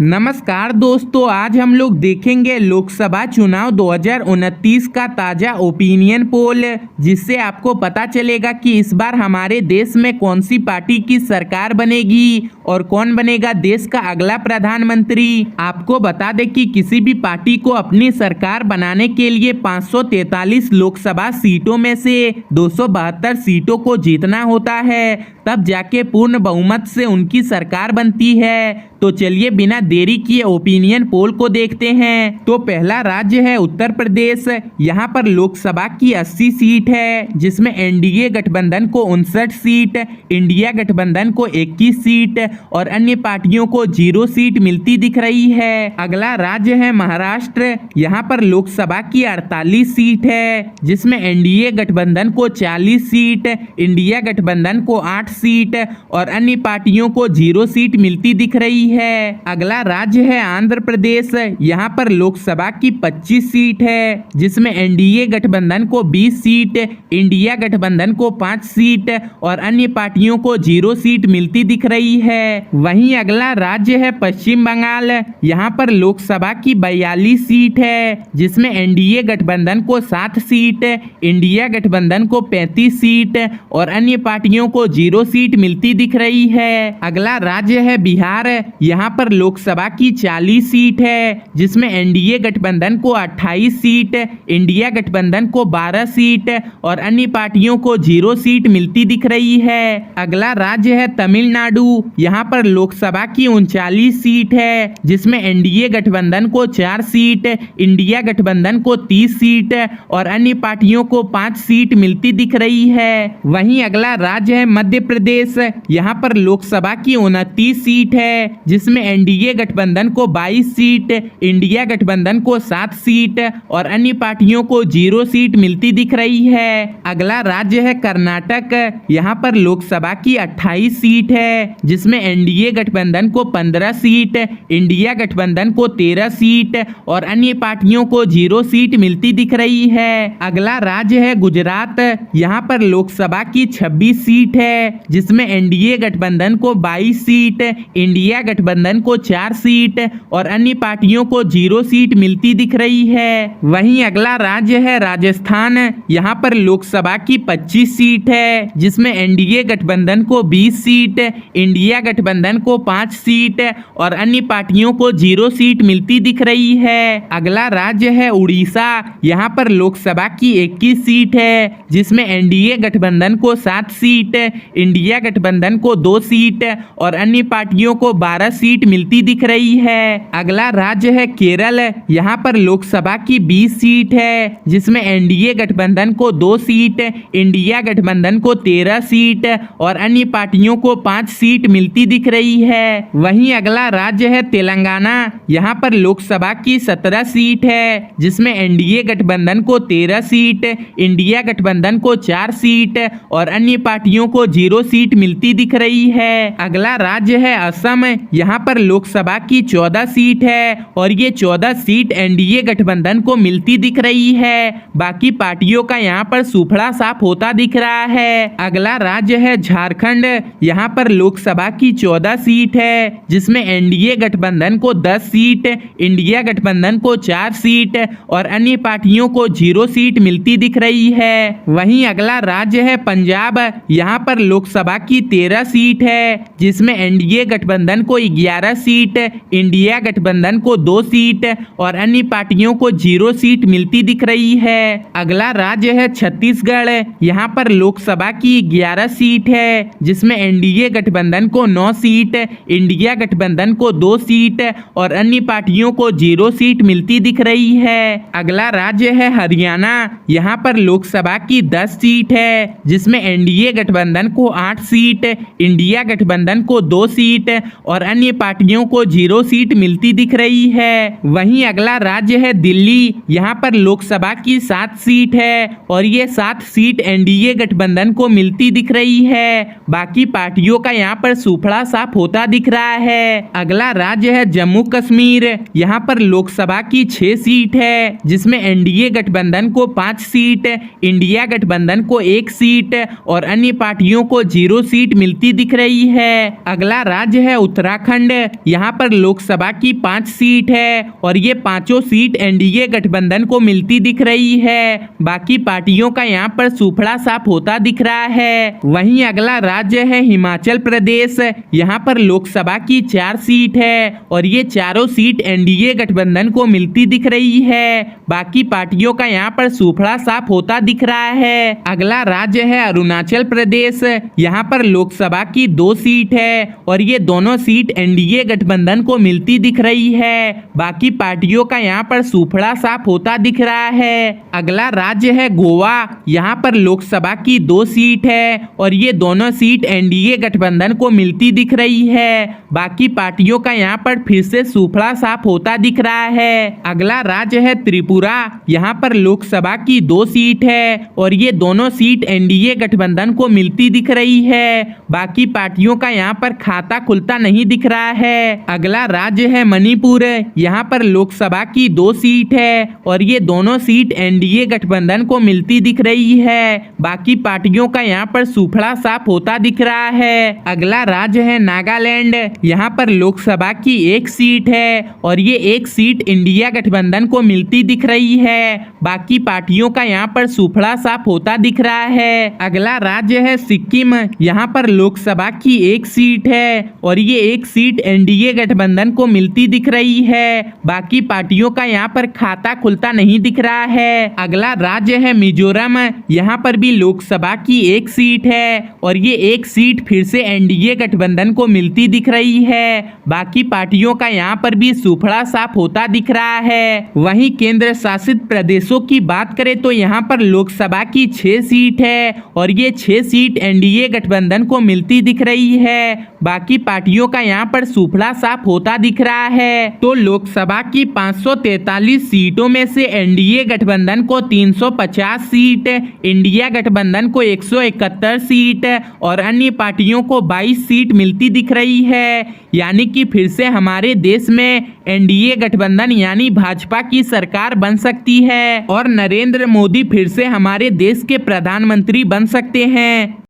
नमस्कार दोस्तों, आज हम लोग देखेंगे लोकसभा चुनाव 2029 का ताजा ओपिनियन पोल, जिससे आपको पता चलेगा कि इस बार हमारे देश में कौन सी पार्टी की सरकार बनेगी और कौन बनेगा देश का अगला प्रधानमंत्री। आपको बता दें कि किसी भी पार्टी को अपनी सरकार बनाने के लिए 543 लोकसभा सीटों में से 272 सीटों को जीतना होता है, तब जाके पूर्ण बहुमत से उनकी सरकार बनती है। तो चलिए बिना देरी किए ओपिनियन पोल को देखते हैं। तो पहला राज्य है उत्तर प्रदेश। यहाँ पर लोकसभा की 80 सीट है, जिसमें एनडीए गठबंधन को 59 सीट, इंडिया गठबंधन को 21 सीट और अन्य पार्टियों को 0 सीट मिलती दिख रही है। अगला राज्य है महाराष्ट्र। यहाँ पर लोकसभा की 48 सीट है, जिसमें एनडीए गठबंधन को 40 सीट, इंडिया गठबंधन को 8 सीट और अन्य पार्टियों को 0 सीट मिलती दिख रही है। अगला राज्य है आंध्र प्रदेश। यहाँ पर लोकसभा की 25 सीट है, जिसमें एनडीए गठबंधन को 20 सीट, इंडिया गठबंधन को 5 सीट और अन्य पार्टियों को 0 सीट मिलती दिख रही है। वहीं अगला राज्य है पश्चिम बंगाल। यहाँ पर लोकसभा की 42 सीट है, जिसमें एनडीए गठबंधन को 7 सीट, इंडिया गठबंधन को 35 सीट और अन्य पार्टियों को 0 सीट मिलती दिख रही है। अगला राज्य है बिहार। यहाँ पर लोकसभा की 40 सीट है, जिसमें एनडीए गठबंधन को 28 सीट, इंडिया गठबंधन को 12 सीट और अन्य पार्टियों को 0 सीट मिलती दिख रही है। अगला राज्य है तमिलनाडु। यहाँ पर लोकसभा की 39 सीट है, जिसमें एनडीए गठबंधन को 4 सीट, इंडिया गठबंधन को 30 सीट और अन्य पार्टियों को 5 सीट मिलती दिख रही है। वहीं अगला राज्य है मध्य प्रदेश। यहाँ पर लोकसभा की 29 सीट है, जिसमें एनडीए गठबंधन को 22 सीट, इंडिया गठबंधन को 7 सीट और अन्य पार्टियों को 0 सीट मिलती दिख रही है। अगला राज्य है कर्नाटक। यहाँ पर लोकसभा की 28 सीट है, जिसमें एनडीए गठबंधन को 15 सीट, इंडिया गठबंधन को 13 सीट और अन्य पार्टियों को 0 सीट मिलती दिख रही है। अगला राज्य है गुजरात। यहाँ पर लोकसभा की 26 सीट है, जिसमें एनडीए गठबंधन को 22 सीट, इंडिया गठबंधन को 4 सीट और अन्य पार्टियों को 0 सीट मिलती दिख रही है। वहीं अगला राज्य है राजस्थान। यहाँ पर लोकसभा की 25 सीट है, जिसमें एनडीए गठबंधन को 20 सीट, इंडिया गठबंधन को 5 सीट और अन्य पार्टियों को 0 सीट मिलती दिख रही है। अगला राज्य है उड़ीसा। यहाँ पर लोकसभा की 21 सीट है, जिसमें एनडीए गठबंधन को 7 सीट, इंडिया गठबंधन को 2 सीट और अन्य पार्टियों को 12 सीट मिलती दिख रही है। अगला राज्य है केरल। यहाँ पर लोकसभा की 20 सीट है, जिसमें एनडीए गठबंधन को 2 सीट, इंडिया गठबंधन को 13 सीट और अन्य पार्टियों को 5 सीट मिलती दिख रही है। वहीं अगला राज्य है तेलंगाना। यहाँ पर लोकसभा की 17 सीट है, जिसमें एनडीए गठबंधन को 13 सीट, इंडिया गठबंधन को 4 सीट और अन्य पार्टियों को 0 सीट मिलती दिख रही है। अगला राज्य है असम। यहाँ पर लोकसभा की 14 सीट है और ये 14 सीट एनडीए गठबंधन को मिलती दिख रही है। बाकी पार्टियों का यहाँ पर सूफड़ा साफ होता दिख रहा है। अगला राज्य है झारखंड। यहाँ पर लोकसभा की 14 सीट है, जिसमें एनडीए गठबंधन को 10 सीट, इंडिया गठबंधन को 4 सीट और अन्य पार्टियों को 0 सीट मिलती दिख रही है। वहीं अगला राज्य है पंजाब। यहाँ पर लोकसभा की 13 सीट है, जिसमें एनडीए गठबंधन को 11 सीट, इंडिया गठबंधन को 2 सीट और अन्य पार्टियों को 0 सीट मिलती दिख रही है। अगला राज्य है छत्तीसगढ़। यहाँ पर लोकसभा की 11 सीट है, जिसमें एनडीए गठबंधन को 9 सीट, इंडिया गठबंधन को 2 सीट और अन्य पार्टियों को 0 सीट मिलती दिख रही है। अगला राज्य है हरियाणा। यहाँ पर लोकसभा की 10 सीट है, जिसमें एनडीए गठबंधन को 8 सीट, इंडिया गठबंधन को 2 सीट और अन्य पार्टियों को 0 सीट मिलती दिख रही है। वहीं अगला राज्य है दिल्ली। यहाँ पर लोकसभा की 7 सीट है और ये 7 सीट एनडीए गठबंधन को मिलती दिख रही है। बाकी पार्टियों का यहाँ पर सूफड़ा साफ होता दिख रहा है। अगला राज्य है जम्मू कश्मीर। यहाँ पर लोकसभा की 6 सीट है, जिसमें एनडीए गठबंधन को 5 सीट, इंडिया गठबंधन को 1 सीट और अन्य पार्टियों को को 0 सीट मिलती दिख रही है। अगला राज्य है उत्तराखंड। यहाँ पर लोकसभा की 5 सीट है और ये पांचों सीट एनडीए गठबंधन को मिलती दिख रही है। बाकी पार्टियों का यहाँ पर सूफड़ा साफ होता दिख रहा है। वहीं अगला राज्य है हिमाचल प्रदेश। यहाँ पर लोकसभा की 4 सीट है और ये चारों सीट एनडीए गठबंधन को मिलती दिख रही है। बाकी पार्टियों का यहाँ पर सूफड़ा साफ होता दिख रहा है। अगला राज्य है अरुणाचल प्रदेश। यहाँ पर लोकसभा की 2 सीट है और ये दोनों सीट एनडीए गठबंधन को मिलती दिख रही है। बाकी पार्टियों का यहाँ पर सूफड़ा साफ होता दिख रहा है। अगला राज्य है गोवा। यहाँ पर लोकसभा की 2 सीट है और ये दोनों सीट एनडीए गठबंधन को मिलती दिख रही है। बाकी पार्टियों का यहाँ पर फिर से सूफड़ा साफ होता दिख रहा है। अगला राज्य है त्रिपुरा। यहाँ पर लोकसभा की 2 सीट है और ये दोनों सीट एनडीए गठबंधन को मिलती दिख रही है। बाकी पार्टियों का यहाँ पर खाता खुलता नहीं दिख रहा है। अगला राज्य है मणिपुर। यहाँ पर लोकसभा की 2 सीट है और ये दोनों सीट एनडीए गठबंधन को मिलती दिख रही है। बाकी पार्टियों का यहाँ पर सूफड़ा साफ होता दिख रहा है। अगला राज्य है नागालैंड। यहाँ पर लोकसभा की 1 सीट है और ये 1 सीट इंडिया गठबंधन को मिलती दिख रही है। बाकी पार्टियों का यहाँ पर सूफड़ा साफ होता दिख रहा है। अगला राज्य है सिक्किम। यहाँ पर लोकसभा की 1 सीट है और ये 1 सीट एनडीए गठबंधन को मिलती दिख रही है। बाकी पार्टियों का यहाँ पर खाता खुलता नहीं दिख रहा है। अगला राज्य है मिजोरम। यहाँ पर भी लोकसभा की 1 सीट है और ये 1 सीट फिर से एनडीए गठबंधन को मिलती दिख रही है। बाकी पार्टियों का यहाँ पर भी सूफड़ा साफ होता दिख रहा है। वहीं केंद्र शासित प्रदेशों की बात करें तो यहाँ पर लोकसभा की 6 सीट है और ये 6 सीट एनडीए गठबंधन को मिलती दिख रही है। बाकी पार्टियों का यहाँ पर सूफड़ा साफ होता दिख रहा है। तो लोकसभा की 543 सीटों में से एनडीए गठबंधन को 350 सीट, इंडिया गठबंधन को 171 सीट और अन्य पार्टियों को 22 सीट मिलती दिख रही है। यानी कि फिर से हमारे देश में एनडीए गठबंधन यानी भाजपा की सरकार बन सकती है और नरेंद्र मोदी फिर से हमारे देश के प्रधानमंत्री बन सकते हैं।